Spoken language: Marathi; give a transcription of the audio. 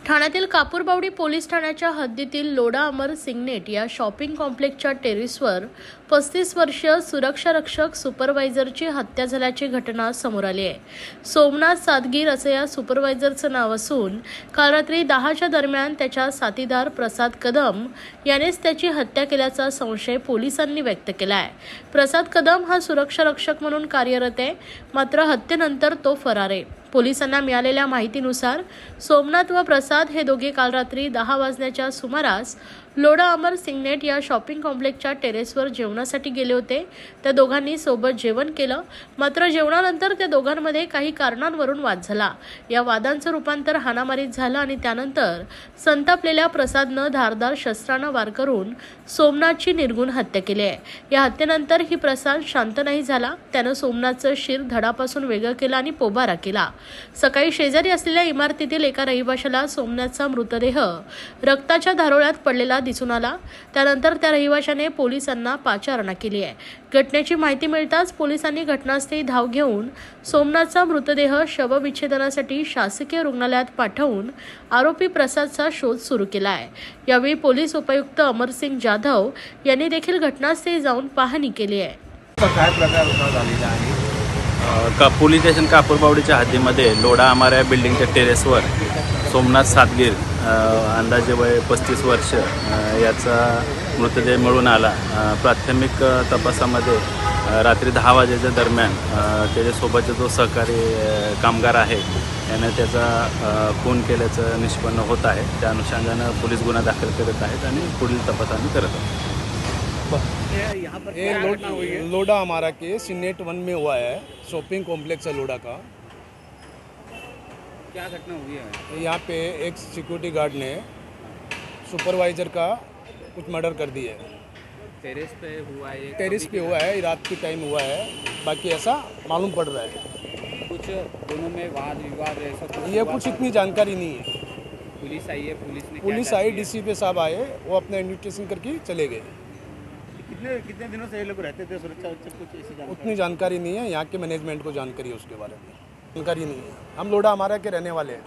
ठाण्यातील कापूरबावडी पोलीस ठाण्याच्या हद्दीतील लोढा अमर सिग्नेट या शॉपिंग कॉम्प्लेक्सच्या टेरेसवर 35 वर्षीय सुरक्षा रक्षक सुपरवायझरची हत्या झाल्याची घटना समोर आली आहे। सोमनाथ सादगीर असे या सुपरवायझरचं नाव असून काल रात्री 10च्या दरम्यान त्याच्या साथीदार प्रसाद कदम यानेच त्याची हत्या केल्याचा संशय पोलिसांनी व्यक्त केला आहे। प्रसाद कदम हा सुरक्षा रक्षक म्हणून कार्यरत आहे, मात्र हत्येनंतर तो फरार आहे। पोलिसांना मिळालेल्या माहितीनुसार सोमनाथ व प्रसाद हे दोघे काल रात्री 10 वाजण्याच्या सुमारास लोढा अमर सिग्नेट या शॉपिंग कॉम्प्लेक्सच्या टेरेसवर जेवणासाठी गेले होते। त्या दोघांनी सोबत जेवण केलं, मात्र जेवणानंतर त्या दोघांमध्ये काही कारणांवरून वाद झाला। या वादांचं रूपांतर हाणामारीत झालं आणि त्यानंतर संतापलेल्या प्रसादनं धारदार शस्त्रानं वार करून सोमनाथची निर्घृण हत्या केली आहे। या हत्येनंतर ही प्रसाद शांत नाही झाला, त्यानं सोमनाथचं शिर धडापासून वेगळं केलं आणि पोबारा केला। सकाळी शेजारी असलेल्या इमारतीतील एका रहिवाशाला सोमनाथचा मृतदेह रक्ताच्या धारोळ्यात पडलेला दिसून आला। त्यानंतर त्या रहिवाशाने पोलिसांना पाचारणा केली आहे। घटनेची माहिती मिळताच पोलिसांनी घटनास्थळी धाव घेऊन सोमनाथचा मृतदेह शवविच्छेदनासाठी शासकीय रुग्णालयात पाठवून आरोपी प्रसादचा शोध सुरू केला आहे। यावेळी पोलीस उपायुक्त अमरसिंग जाधव यांनी देखील घटनास्थळी जाऊन पाहणी केली आहे। पोलीस स्टेशन कापूरबावडीच्या हद्दीमध्ये लोढा अमर या बिल्डिंगच्या टेरेसवर सोमनाथ सादगीर अंदाजे वय 35 वर्ष याचा मृतदेह मिळून आला। प्राथमिक तपासामध्ये रात्री 10 वाजेच्या दरम्यान त्याच्यासोबतचा जो सहकारी कामगार आहे याने त्याचा खून केल्याचं निष्पन्न होत आहे। त्या अनुषंगानं पोलीस गुन्हा दाखल करत आहेत आणि पुढील तपास आम्ही करत आहोत। ये लोढा हमारा के सिग्नेट 1 में हुआ है, शॉपिंग कॉम्प्लेक्स है लोढा का। क्या घटना हुई है? यहाँ पे एक सिक्योरिटी गार्ड ने सुपरवाइजर का कुछ मर्डर कर दिया है। टेरेस पे हुआ है? टेरेस पे हुआ है, रात के टाइम हुआ है, बाकी ऐसा मालूम पड़ रहा है। कुछ दोनों में वाद विवाद ऐसा कुछ ये कुछ इतनी जानकारी नहीं है। पुलिस आई है, पुलिस आई, डीसीपी साहब आए, वो अपना इन्वेस्टिगेशन करके चले गए। कितने दिनों से ये लोग रहते थे? सुरक्षा कुछ ऐसी जानकारी? उतनी जानकारी नहीं है, यहाँ के मैनेजमेंट को जानकारी है उसके बारे में, जानकारी नहीं है। हम लोढा हमारा के रहने वाले हैं।